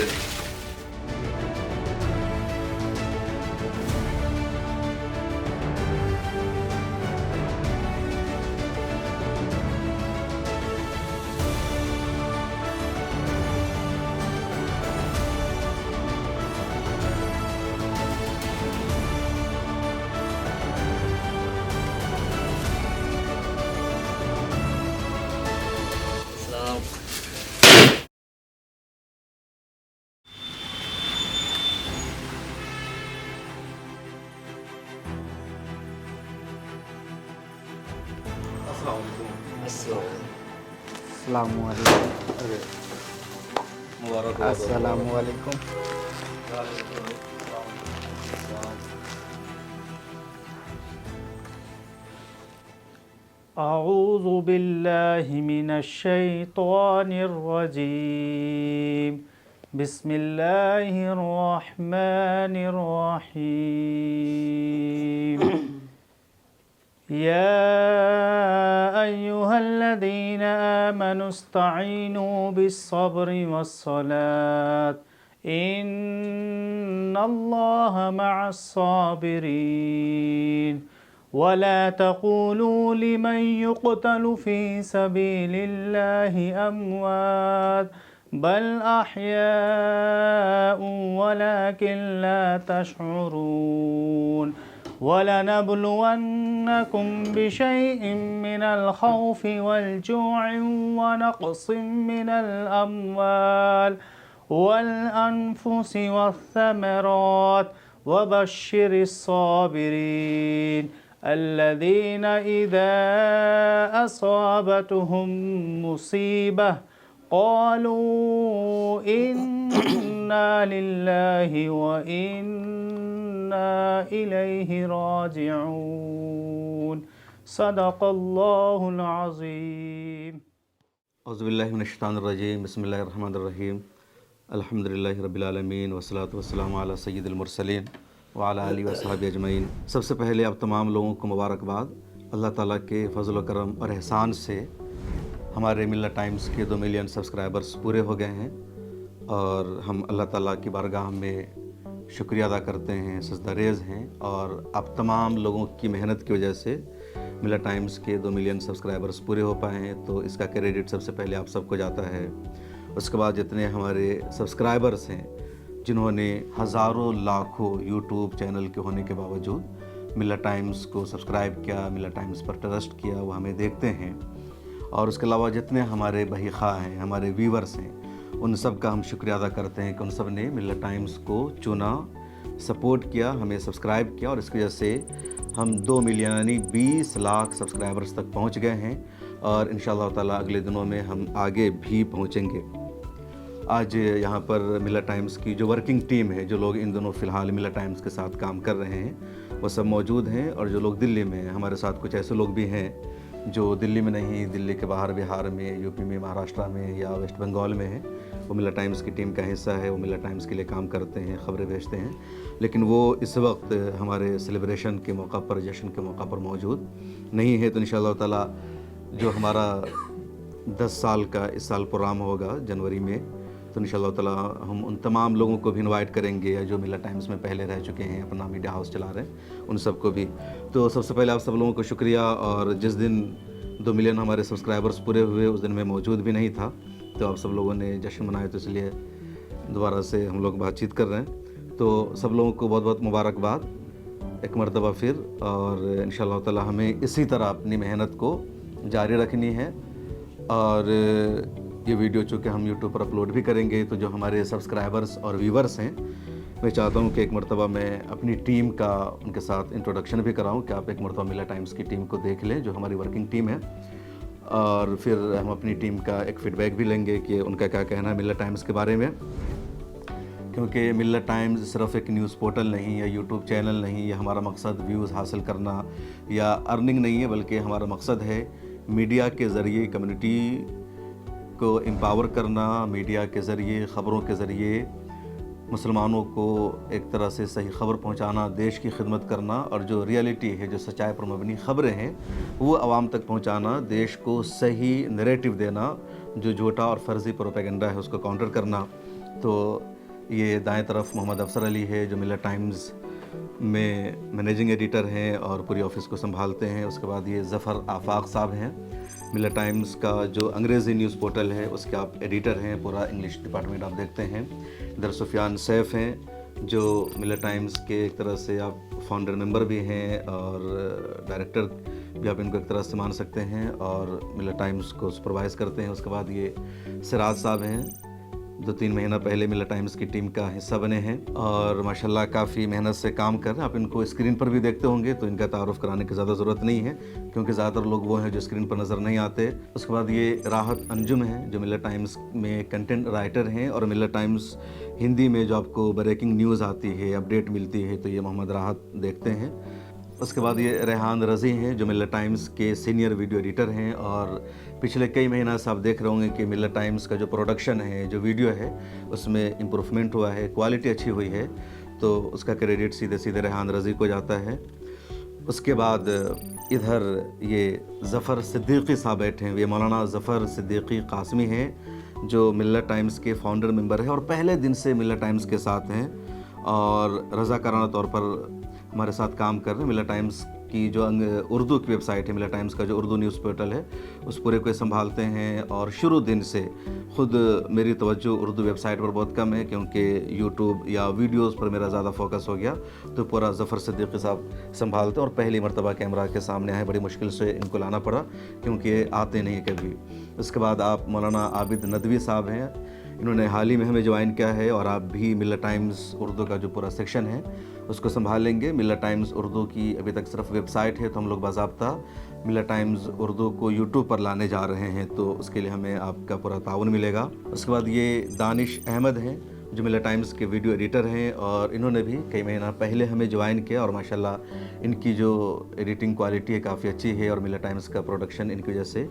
करें। अस्सलामुअलैकुम। अऊज़ु बिल्लाहि मिनश्शैतानिर रजीम। बिस्मिल्लाहिर रहमानिर रहीम। या अय्युहल्लज़ीना आमनुस्तईनु बिस्सब्रि वस्सलात इन्नल्लाहा मअस्साबिरीन। वला तक़ूलू लिमन युक़तलु फ़ी सबीलिल्लाहि अमवात बल अहयाउ वलाकिन ला तशउरून। वलनब्लुवन्नकुम बिशैइन मिनल खौफ़ि वल-जु'i वनक़्सिम मिनल अम्वाल वल-अनफ़ुसि वस्समरात वबश्शिरिस साबिरीन अल्लज़ीना इज़ा असाबतहुम मुसीबह क़ालू इन्ना लिल्लाहि व इन्ना इलैहि राजिऊन। सदक़ल्लाहुल अज़ीम। औज़ुबिल्लाहि मिनश्शैतानिर्रजीम। बिस्मिल्लाहिर्रहमानिर्रहीम। अल्हम्दुलिल्लाहि रब्बिल आलमीन वस्सलातु वस्सलामु अला सय्यिदिल मुरसलीन व अला आलिहि व अस्हाबिहि अजमईन। सबसे पहले आप तमाम लोगों को मुबारकबाद। अल्लाह ताला के फ़ज़ल व करम और एहसान से हमारे मिल्लत टाइम्स के 2 मिलियन सब्सक्राइबर्स पूरे हो गए हैं और हम अल्लाह ताला की बारगाह में शुक्रिया अदा करते हैं, सजदारेज़ हैं। और आप तमाम लोगों की मेहनत की वजह से मिल्लत टाइम्स के 2 मिलियन सब्सक्राइबर्स पूरे हो पाए हैं, तो इसका क्रेडिट सबसे पहले आप सबको जाता है। उसके बाद जितने हमारे सब्सक्राइबर्स हैं जिन्होंने हज़ारों लाखों यूट्यूब चैनल के होने के बावजूद मिल्लत टाइम्स को सब्सक्राइब किया, मिल्लत टाइम्स पर ट्रस्ट किया, वो हमें देखते हैं। और उसके अलावा जितने हमारे बहीखा हैं, हमारे व्यूवर्स हैं, उन सब का हम शुक्रिया अदा करते हैं कि उन सब ने मिल्लत टाइम्स को चुना, सपोर्ट किया, हमें सब्सक्राइब किया और इसकी वजह से हम 2 मिलियन यानी 20 लाख सब्सक्राइबर्स तक पहुंच गए हैं और इंशाअल्लाह ताला अगले दिनों में हम आगे भी पहुंचेंगे। आज यहाँ पर मिल्लत टाइम्स की जो वर्किंग टीम है, जो लोग इन दिनों फ़िलहाल मिल्लत टाइम्स के साथ काम कर रहे हैं, वो सब मौजूद हैं। और जो लोग दिल्ली में हैं, हमारे साथ कुछ ऐसे लोग भी हैं जो दिल्ली में नहीं, दिल्ली के बाहर बिहार में, यूपी में, महाराष्ट्र में या वेस्ट बंगाल में हैं। वो मिल्लत टाइम्स की टीम का हिस्सा है, वो मिल्लत टाइम्स के लिए काम करते हैं, ख़बरें भेजते हैं। लेकिन वो इस वक्त हमारे सेलिब्रेशन के मौका पर, जश्न के मौका पर मौजूद नहीं है। तो इंशाअल्लाह ताला जो हमारा 10 साल का इस साल प्रोग्राम होगा जनवरी में, तो इंशाअल्लाह ताला हम उन तमाम लोगों को भी इनवाइट करेंगे जो मिल्लत टाइम्स में पहले रह चुके हैं, अपना मीडिया हाउस चला रहे हैं, उन सबको भी। तो सबसे पहले आप सब लोगों को शुक्रिया। और जिस दिन 2 मिलियन हमारे सब्सक्राइबर्स पूरे हुए उस दिन मैं मौजूद भी नहीं था, तो आप सब लोगों ने जश्न मनाया, तो इसलिए दोबारा से हम लोग बातचीत कर रहे हैं। तो सब लोगों को बहुत बहुत मुबारकबाद एक मरतबा फिर। और इंशाअल्लाह ताला हमें इसी तरह अपनी मेहनत को जारी रखनी है। और ये वीडियो चूँकि हम यूट्यूब पर अपलोड भी करेंगे, तो जो हमारे सब्सक्राइबर्स और व्यूवर्स हैं, मैं चाहता हूँ कि एक मरतबा मैं अपनी टीम का उनके साथ इंट्रोडक्शन भी कराऊँ कि आप एक मरतबा मिल्लत टाइम्स की टीम को देख लें, जो हमारी वर्किंग टीम है। और फिर हम अपनी टीम का एक फ़ीडबैक भी लेंगे कि उनका क्या कहना है मिल्लत टाइम्स के बारे में। क्योंकि मिल्लत टाइम्स सिर्फ़ एक न्यूज़ पोर्टल नहीं या यूट्यूब चैनल नहीं, या हमारा मकसद व्यूज़ हासिल करना या अर्निंग नहीं है, बल्कि हमारा मकसद है मीडिया के ज़रिए कम्युनिटी को एम्पावर करना, मीडिया के ज़रिए, ख़बरों के ज़रिए मुसलमानों को एक तरह से सही ख़बर पहुंचाना, देश की खिदमत करना, और जो रियलिटी है, जो सच्चाई पर मबनी ख़बरें हैं, वो आवाम तक पहुंचाना, देश को सही नैरेटिव देना, जो झूठा और फ़र्ज़ी प्रोपेगेंडा है उसको काउंटर करना। तो ये दाएं तरफ मोहम्मद अफसर अली है जो मिलत टाइम्स में मैनेजिंग एडिटर हैं और पूरी ऑफिस को संभालते हैं। उसके बाद ये ज़फ़र आफाक साहब हैं, मिलत टाइम्स का जो अंग्रेज़ी न्यूज़ पोर्टल है उसके आप एडिटर हैं, पूरा इंग्लिश डिपार्टमेंट आप देखते हैं। इधर सुफियान सैफ हैं जो मिलत टाइम्स के एक तरह से आप फाउंडर मेंबर भी हैं और डायरेक्टर भी आप इनको एक तरह से मान सकते हैं, और मिलत टाइम्स को सुपरवाइज़ करते हैं। उसके बाद ये सिराज साहब हैं, 2-3 महीना पहले मिलत टाइम्स की टीम का हिस्सा बने हैं और माशाल्लाह काफ़ी मेहनत से काम कर रहे हैं। आप इनको स्क्रीन पर भी देखते होंगे तो इनका तारुफ कराने की ज़्यादा ज़रूरत नहीं है क्योंकि ज़्यादातर लोग वो हैं जो स्क्रीन पर नज़र नहीं आते। उसके बाद ये राहत अंजुम हैं जो मिलत टाइम्स में कंटेंट राइटर हैं, और मिलत टाइम्स हिंदी में जो आपको ब्रेकिंग न्यूज़ आती है, अपडेट मिलती है, तो ये मोहम्मद राहत देखते हैं। उसके बाद ये रेहान रज़ी हैं जो मिलत टाइम्स के सीनियर वीडियो एडिटर हैं, और पिछले कई महीना से आप देख रहे होंगे कि मिलत टाइम्स का जो प्रोडक्शन है, जो वीडियो है, उसमें इम्प्रूवमेंट हुआ है, क्वालिटी अच्छी हुई है, तो उसका क्रेडिट सीधे सीधे रेहान रज़ी को जाता है। उसके बाद इधर ये ज़फ़र सिद्दीकी साहब बैठे हैं, ये मौलाना ज़फ़र सिद्दीकी कासमी हैं जो मिलत टाइम्स के फाउंडर मेंबर हैं और पहले दिन से मिलत टाइम्स के साथ हैं और रज़ाकाराना तौर पर हमारे साथ काम कर रहे हैं। मिलत टाइम्स की जो उर्दू की वेबसाइट है, मिलत टाइम्स का जो उर्दू न्यूज़ पोर्टल है, उस पूरे को संभालते हैं, और शुरू दिन से ख़ुद मेरी तवज्जो उर्दू वेबसाइट पर बहुत कम है क्योंकि यूट्यूब या वीडियोस पर मेरा ज़्यादा फोकस हो गया, तो पूरा ज़फ़र सिद्दीकी साहब संभालते हैं और पहली मरतबा कैमरा के सामने आए, बड़ी मुश्किल से इनको लाना पड़ा क्योंकि आते नहीं कभी। उसके बाद आप मौलाना आबिद नदवी साहब हैं, इन्होंने हाल ही में हमें ज्वाइन किया है और आप भी मिलत टाइम्स उर्दू का जो पूरा सेक्शन है उसको संभालेंगे। मिलत टाइम्स उर्दू की अभी तक सिर्फ वेबसाइट है, तो हम लोग बाज़ाब्ता मिलत टाइम्स उर्दू को यूट्यूब पर लाने जा रहे हैं, तो उसके लिए हमें आपका पूरा ताउन मिलेगा। उसके बाद ये दानिश अहमद हैं जो मिलत टाइम्स के वीडियो एडिटर हैं, और इन्होंने भी कई महीना पहले हमें ज्वाइन किया और माशाल्लाह इनकी जो एडिटिंग क्वालिटी है काफ़ी अच्छी है और मिलत टाइम्स का प्रोडक्शन इनकी वजह से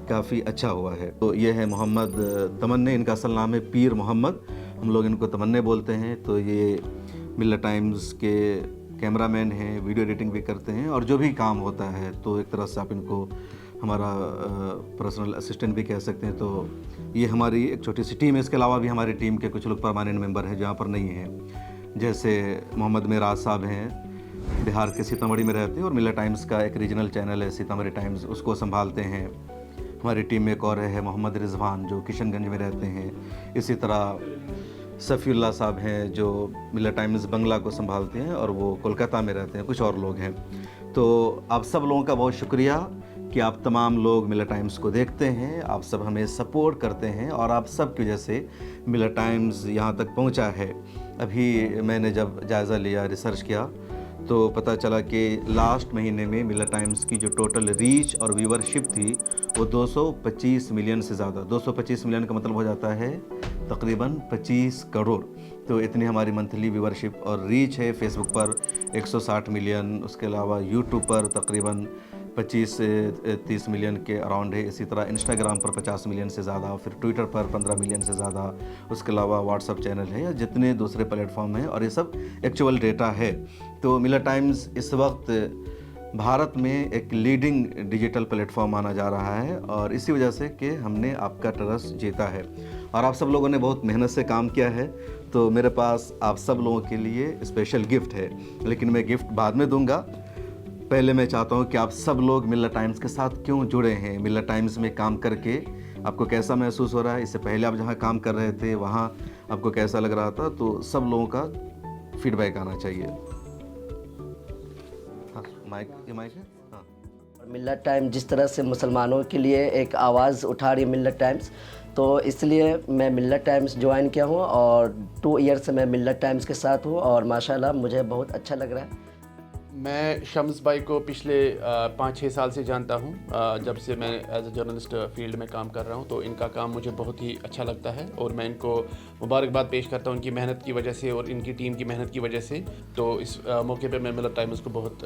काफ़ी अच्छा हुआ है। तो ये है मोहम्मद तमन्ने, इनका असल नाम है पीर मोहम्मद, हम लोग इनको तमन्ने बोलते हैं। तो ये मिलत टाइम्स के कैमरामैन हैं, वीडियो एडिटिंग भी करते हैं और जो भी काम होता है तो एक तरह से आप इनको हमारा पर्सनल असिस्टेंट भी कह सकते हैं। तो ये हमारी एक छोटी सी टीम है। इसके अलावा भी हमारी टीम के कुछ लोग परमानेंट मेंबर हैं जहाँ पर नहीं हैं, जैसे मोहम्मद मेराज साहब हैं, बिहार के सीतामढ़ी में रहते हैं और मिलत टाइम्स का एक रीजनल चैनल है सीतामढ़ी टाइम्स, उसको संभालते हैं। हमारी टीम में एक और है मोहम्मद रिजवान जो किशनगंज में रहते हैं। इसी तरह सफ़ीउल्लाह साहब हैं जो मिलत टाइम्स बंगला को संभालते हैं और वो कोलकाता में रहते हैं, कुछ और लोग हैं। तो आप सब लोगों का बहुत शुक्रिया कि आप तमाम लोग मिलत टाइम्स को देखते हैं, आप सब हमें सपोर्ट करते हैं और आप सब की वजह से मिलत टाइम्स यहाँ तक पहुँचा है। अभी मैंने जब जायज़ा लिया, रिसर्च किया, तो पता चला कि लास्ट महीने में मिलत टाइम्स की जो टोटल रीच और व्यूवरशिप थी वो 225 मिलियन से ज़्यादा, 225 मिलियन का मतलब हो जाता है तकरीबन 25 करोड़। तो इतनी हमारी मंथली व्यूवरशिप और रीच है। फेसबुक पर 160 मिलियन, उसके अलावा यूट्यूब पर तकरीबन 25 से 30 मिलियन के अराउंड है। इसी तरह इंस्टाग्राम पर 50 मिलियन से ज़्यादा, फिर ट्विटर पर 15 मिलियन से ज़्यादा, उसके अलावा व्हाट्सअप चैनल है या जितने दूसरे प्लेटफॉर्म हैं, और ये सब एक्चुअल डेटा है। तो मिलत टाइम्स इस वक्त भारत में एक लीडिंग डिजिटल प्लेटफॉर्म माना जा रहा है और इसी वजह से कि हमने आपका ट्रस्ट जीता है और आप सब लोगों ने बहुत मेहनत से काम किया है। तो मेरे पास आप सब लोगों के लिए स्पेशल गिफ्ट है, लेकिन मैं गिफ्ट बाद में दूंगा। पहले मैं चाहता हूं कि आप सब लोग मिलत टाइम्स के साथ क्यों जुड़े हैं, मिलत टाइम्स में काम करके आपको कैसा महसूस हो रहा है, इससे पहले आप जहां काम कर रहे थे वहां आपको कैसा लग रहा था, तो सब लोगों का फीडबैक आना चाहिए। हाँ, ये माइक है। हाँ, मिलत टाइम जिस तरह से मुसलमानों के लिए एक आवाज़ उठा रही है मिलत टाइम्स, तो इसलिए मैं मिलत टाइम्स ज्वाइन किया हूँ और 2 ईयर से मैं मिलत टाइम्स के साथ हूँ और माशाल्लाह मुझे बहुत अच्छा लग रहा है। मैं शम्स भाई को पिछले 5-6 साल से जानता हूँ, जब से मैं एज ए जर्नलिस्ट फील्ड में काम कर रहा हूँ। तो इनका काम मुझे बहुत ही अच्छा लगता है और मैं इनको मुबारकबाद पेश करता हूँ इनकी मेहनत की वजह से और इनकी टीम की मेहनत की वजह से। तो इस मौके पे मैं मिलत टाइम्स को बहुत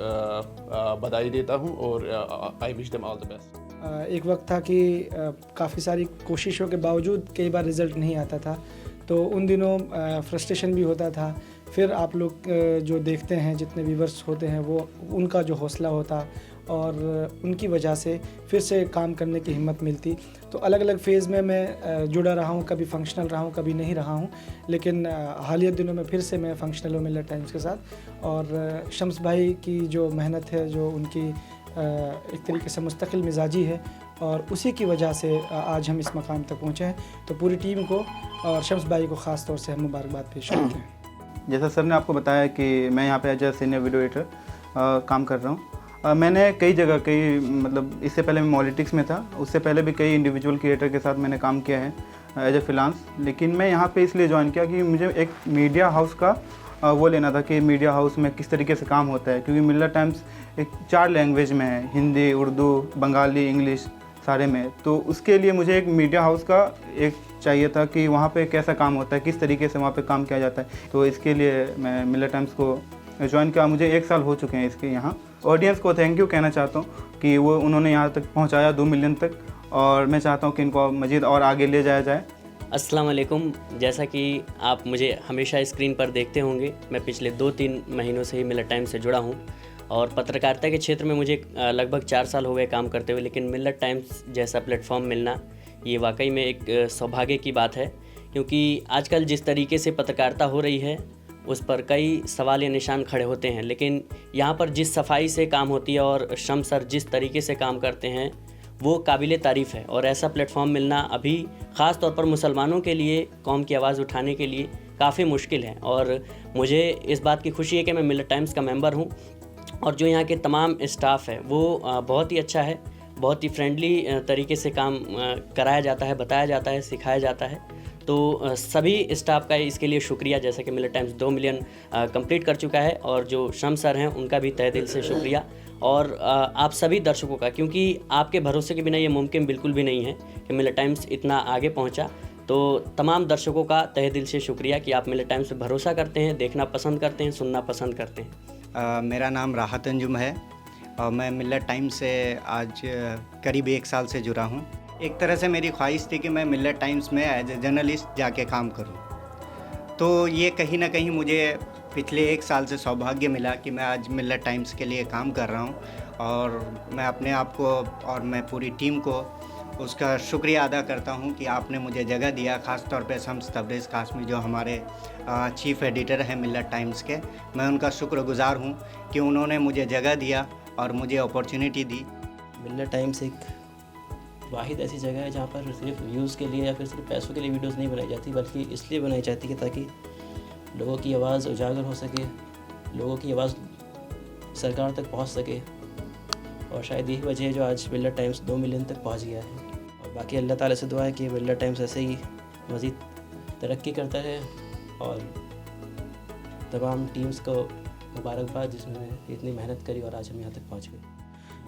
बधाई देता हूँ और I wish them all the best. एक वक्त था कि काफ़ी सारी कोशिशों के बावजूद कई बार रिज़ल्ट नहीं आता था, तो उन दिनों फ्रस्ट्रेशन भी होता था। फिर आप लोग जो देखते हैं, जितने व्यूवर्स होते हैं, वो उनका जो हौसला होता और उनकी वजह से फिर से काम करने की हिम्मत मिलती। तो अलग अलग फ़ेज़ में मैं जुड़ा रहा हूँ, कभी फंक्शनल रहा हूँ, कभी नहीं रहा हूँ, लेकिन हालिया दिनों में फिर से मैं फंक्शनल हूँ मिल्लत टाइम्स के साथ। और शम्स भाई की जो मेहनत है, जो उनकी एक तरीके से मुस्तकिल मिजाजी है, और उसी की वजह से आज हम इस मकाम तक पहुँचे हैं। तो पूरी टीम को और शम्स भाई को ख़ास तौर से हम मुबारकबाद पेश करते हैं। जैसा सर ने आपको बताया कि मैं यहाँ पे as a senior video editor काम कर रहा हूँ। मैंने कई जगह मतलब इससे पहले मैं मॉलिटिक्स में था, उससे पहले भी कई इंडिविजुअल क्रिएटर के साथ मैंने काम किया है एज ए फ्रीलांस। लेकिन मैं यहाँ पे इसलिए ज्वाइन किया कि मुझे एक मीडिया हाउस का वो लेना था कि मीडिया हाउस में किस तरीके से काम होता है, क्योंकि मिल्लत टाइम्स एक 4 लैंग्वेज में है, हिंदी, उर्दू, बंगाली, इंग्लिश सारे में। तो उसके लिए मुझे एक मीडिया हाउस का एक चाहिए था कि वहाँ पे कैसा काम होता है, किस तरीके से वहाँ पे काम किया जाता है। तो इसके लिए मैं मिल्लत टाइम्स को ज्वाइन किया। मुझे 1 साल हो चुके हैं इसके यहाँ। ऑडियंस को थैंक यू कहना चाहता हूँ कि वो उन्होंने यहाँ तक पहुँचाया 2 मिलियन तक, और मैं चाहता हूँ कि इनको मज़ीद और आगे ले जाया जाए। अस्सलाम वालेकुम। जैसा कि आप मुझे हमेशा स्क्रीन पर देखते होंगे, मैं पिछले 2-3 महीनों से ही मिल्लत टाइम्स से जुड़ा हूँ और पत्रकारिता के क्षेत्र में मुझे लगभग 4 साल हो गए काम करते हुए। लेकिन मिल्लत टाइम्स जैसा प्लेटफॉर्म मिलना ये वाकई में एक सौभाग्य की बात है, क्योंकि आजकल जिस तरीके से पत्रकारिता हो रही है उस पर कई सवाल या निशान खड़े होते हैं। लेकिन यहाँ पर जिस सफाई से काम होती है और शम्स सर जिस तरीके से काम करते हैं वो काबिल तारीफ़ है। और ऐसा प्लेटफॉर्म मिलना अभी ख़ास तौर पर मुसलमानों के लिए, कौम की आवाज़ उठाने के लिए काफ़ी मुश्किल है। और मुझे इस बात की खुशी है कि मैं मिल्लत टाइम्स का मेंबर हूँ और जो यहाँ के तमाम स्टाफ है वो बहुत ही अच्छा है, बहुत ही फ्रेंडली तरीके से काम कराया जाता है, बताया जाता है, सिखाया जाता है। तो सभी स्टाफ का इसके लिए शुक्रिया। जैसा कि मिल्लत टाइम्स 2 मिलियन कंप्लीट कर चुका है और जो शम्स सर हैं उनका भी तहे दिल से शुक्रिया, और आप सभी दर्शकों का, क्योंकि आपके भरोसे के बिना ये मुमकिन बिल्कुल भी नहीं है कि मिल्लत टाइम्स इतना आगे पहुंचा। तो तमाम दर्शकों का तहे दिल से शुक्रिया कि आप मिल्लत टाइम्स पे भरोसा करते हैं, देखना पसंद करते हैं, सुनना पसंद करते हैं। मेरा नाम राहत अंजुम है और मैं मिल्लत टाइम्स से आज करीब 1 साल से जुड़ा हूँ। एक तरह से मेरी ख्वाहिश थी कि मैं मिल्लत टाइम्स में एज ए जर्नलिस्ट जाके काम करूँ, तो ये कहीं ना कहीं मुझे पिछले 1 साल से सौभाग्य मिला कि मैं आज मिल्लत टाइम्स के लिए काम कर रहा हूँ। और मैं अपने आप को और मैं पूरी टीम को उसका शुक्रिया अदा करता हूँ कि आपने मुझे जगह दिया। ख़ास तौर पे शम्स तबरेज़ कासमी जो हमारे चीफ़ एडिटर हैं मिल्लत टाइम्स के, मैं उनका शुक्रगुज़ार हूँ कि उन्होंने मुझे जगह दिया और मुझे अपॉर्चुनिटी दी। मिल्लत टाइम्स एक वाहिद ऐसी जगह है जहाँ पर सिर्फ व्यूज़ के लिए या फिर सिर्फ पैसों के लिए वीडियोस नहीं बनाई जाती, बल्कि इसलिए बनाई जाती है ताकि लोगों की आवाज़ उजागर हो सके, लोगों की आवाज़ सरकार तक पहुँच सके। और शायद यही वजह है जो आज मिल्लत टाइम्स 2 मिलियन तक पहुँच गया है। और बाकी अल्लाह ताला से दुआ है कि मिल्लत टाइम्स ऐसे ही मज़ीद तरक्की करता है। और तमाम टीम्स को मुबारकबाद जिसने इतनी मेहनत करी और आज हम यहाँ तक पहुँच गए।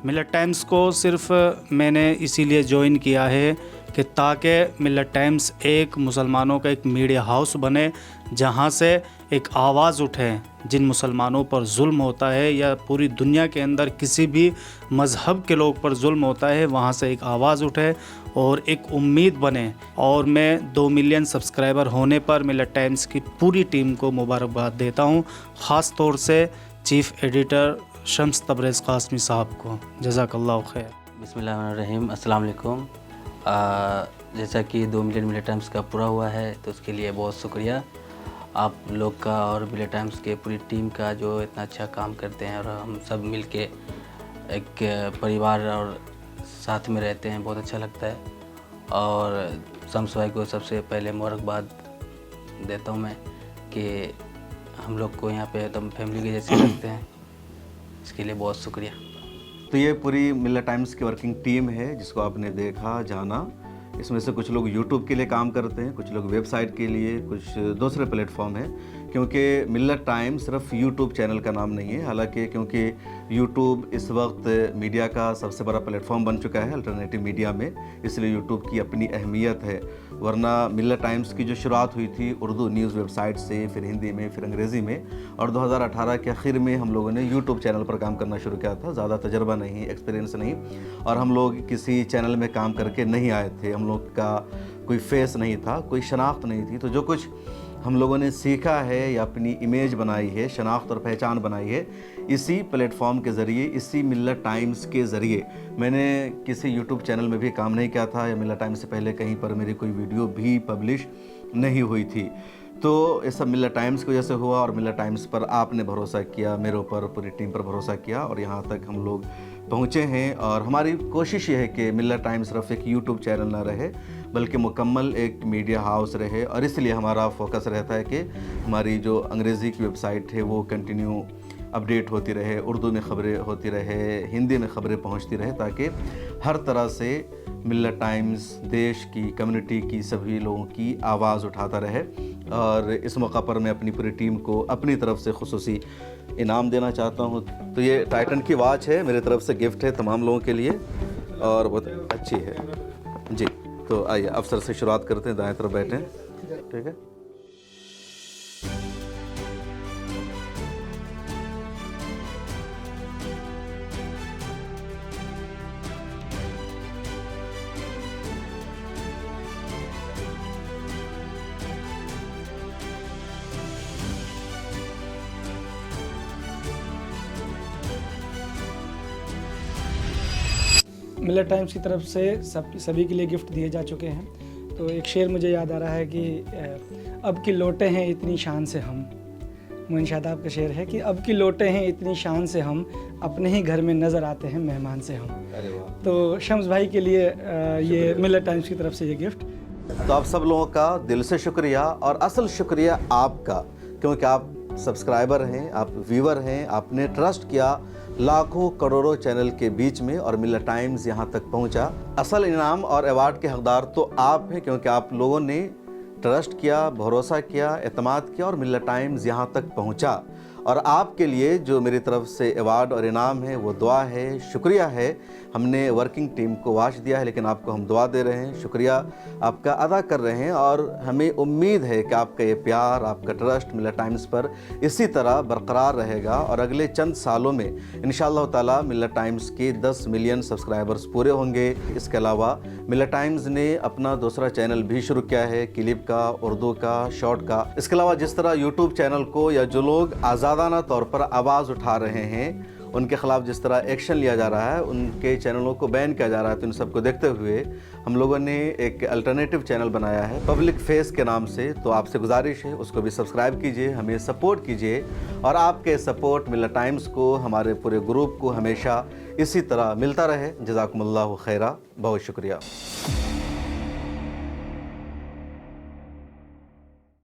मिल्लत टाइम्स को सिर्फ मैंने इसीलिए ज्वाइन किया है कि ताकि मिल्लत टाइम्स एक मुसलमानों का एक मीडिया हाउस बने, जहां से एक आवाज़ उठे जिन मुसलमानों पर जुल्म होता है या पूरी दुनिया के अंदर किसी भी मज़हब के लोग पर जुल्म होता है, वहां से एक आवाज़ उठे और एक उम्मीद बने। और मैं 2 मिलियन सब्सक्राइबर होने पर मिल्लत टाइम्स की पूरी टीम को मुबारकबाद देता हूँ, ख़ास तौर से चीफ़ एडिटर शम्स तबरेज़ कासमी साहब को। जज़ाकल्लाह खैर। बिस्मिल्लाहिर्रहमानिर्रहीम। अस्सलाम वालेकुम। जैसा कि 2 मिलियन मिल्लत टाइम्स का पूरा हुआ है तो उसके लिए बहुत शुक्रिया आप लोग का और मिल्लत टाइम्स के पूरी टीम का जो इतना अच्छा काम करते हैं और हम सब मिल के एक परिवार और साथ में रहते हैं, बहुत अच्छा लगता है। और शम्स भाई को सबसे पहले मुबारकबाद देता हूँ मैं कि हम लोग को यहाँ पे एकदम फैमिली के जैसे रखते हैं, इसके लिए बहुत शुक्रिया। तो ये पूरी मिल्लत टाइम्स की वर्किंग टीम है जिसको आपने देखा, जाना। इसमें से कुछ लोग यूट्यूब के लिए काम करते हैं, कुछ लोग वेबसाइट के लिए, कुछ दूसरे प्लेटफॉर्म हैं, क्योंकि मिल्लत टाइम सिर्फ यूट्यूब चैनल का नाम नहीं है। हालांकि क्योंकि यूट्यूब इस वक्त मीडिया का सबसे बड़ा प्लेटफॉर्म बन चुका है अल्टरनेटिव मीडिया में, इसलिए यूट्यूब की अपनी अहमियत है। वरना मिल्लत टाइम्स की जो शुरुआत हुई थी उर्दू न्यूज़ वेबसाइट से, फिर हिंदी में, फिर अंग्रेज़ी में, और 2018 के आखिर में हम लोगों ने यूट्यूब चैनल पर काम करना शुरू किया था। ज़्यादा तजर्बा नहीं, एक्सपीरियंस नहीं, और हम लोग किसी चैनल में काम करके नहीं आए थे। हम लोग का कोई फेस नहीं था, कोई शनाख्त नहीं थी। तो जो कुछ हम लोगों ने सीखा है या अपनी इमेज बनाई है, शनाख्त और पहचान बनाई है इसी प्लेटफॉर्म के ज़रिए, इसी मिल्लत टाइम्स के ज़रिए। मैंने किसी यूट्यूब चैनल में भी काम नहीं किया था या मिल्लत टाइम्स से पहले कहीं पर मेरी कोई वीडियो भी पब्लिश नहीं हुई थी। तो ये सब मिल्लत टाइम्स की वजह से हुआ और मिल्लत टाइम्स पर आपने भरोसा किया, मेरे ऊपर, पूरी टीम पर भरोसा किया और यहाँ तक हम लोग पहुँचे हैं। और हमारी कोशिश ये है कि मिल्लत टाइम्स सिर्फ एक यूट्यूब चैनल ना रहे बल्कि मुकम्मल एक मीडिया हाउस रहे। और इसलिए हमारा फोकस रहता है कि हमारी जो अंग्रेज़ी की वेबसाइट है वो कंटिन्यू अपडेट होती रहे, उर्दू में ख़बरें होती रहे, हिंदी में ख़बरें पहुंचती रहे, ताकि हर तरह से मिल्लत टाइम्स देश की, कम्युनिटी की, सभी लोगों की आवाज़ उठाता रहे। और इस मौका पर मैं अपनी पूरी टीम को अपनी तरफ से खुसूसी इनाम देना चाहता हूं। तो ये टाइटन की वॉच है, मेरी तरफ से गिफ्ट है तमाम लोगों के लिए और बहुत अच्छी है जी। तो आइए अफसर से शुरुआत करते हैं, दाएं तरफ बैठें, ठीक है। मिल्लत टाइम्स की तरफ से सभी के लिए गिफ्ट दिए जा चुके हैं। तो एक शेर मुझे याद आ रहा है कि अब की लौटे हैं इतनी शान से हम, मोइन शादाब का शेर है कि अब की लौटे हैं इतनी शान से हम, अपने ही घर में नज़र आते हैं मेहमान से हम। अरे वाह। तो शम्स भाई के लिए ये मिल्लत टाइम्स की तरफ से ये गिफ्ट। तो आप सब लोगों का दिल से शुक्रिया और असल शुक्रिया आपका, क्योंकि आप सब्सक्राइबर हैं, आप व्यूवर हैं, आपने ट्रस्ट किया लाखों करोड़ों चैनल के बीच में और मिल्लत टाइम्स यहाँ तक पहुँचा। असल इनाम और अवार्ड के हकदार तो आप हैं, क्योंकि आप लोगों ने ट्रस्ट किया, भरोसा किया, एतमाद किया और मिल्लत टाइम्स यहाँ तक पहुँचा। और आपके लिए जो मेरी तरफ से अवार्ड और इनाम है वो दुआ है, शुक्रिया है। हमने वर्किंग टीम को वाश दिया है, लेकिन आपको हम दुआ दे रहे हैं, शुक्रिया आपका अदा कर रहे हैं। और हमें उम्मीद है कि आपका ये प्यार, आपका ट्रस्ट मिल्लत टाइम्स पर इसी तरह बरकरार रहेगा और अगले चंद सालों में इंशाअल्लाह ताला मिल्लत टाइम्स के 10 मिलियन सब्सक्राइबर्स पूरे होंगे। इसके अलावा मिल्लत टाइम्स ने अपना दूसरा चैनल भी शुरू किया है, क्लिप का, उर्दू का, शॉर्ट का। इसके अलावा जिस तरह यूट्यूब चैनल को या जो लोग आज़ादाना तौर पर आवाज़ उठा रहे हैं उनके ख़िलाफ़ जिस तरह एक्शन लिया जा रहा है, उनके चैनलों को बैन किया जा रहा है, तो इन सबको देखते हुए हम लोगों ने एक अल्टरनेटिव चैनल बनाया है पब्लिक फेस के नाम से। तो आपसे गुजारिश है उसको भी सब्सक्राइब कीजिए, हमें सपोर्ट कीजिए और आपके सपोर्ट मिल्लत टाइम्स को, हमारे पूरे ग्रुप को हमेशा इसी तरह मिलता रहे। जज़ाकुमुल्लाहु खैरा, बहुत शुक्रिया।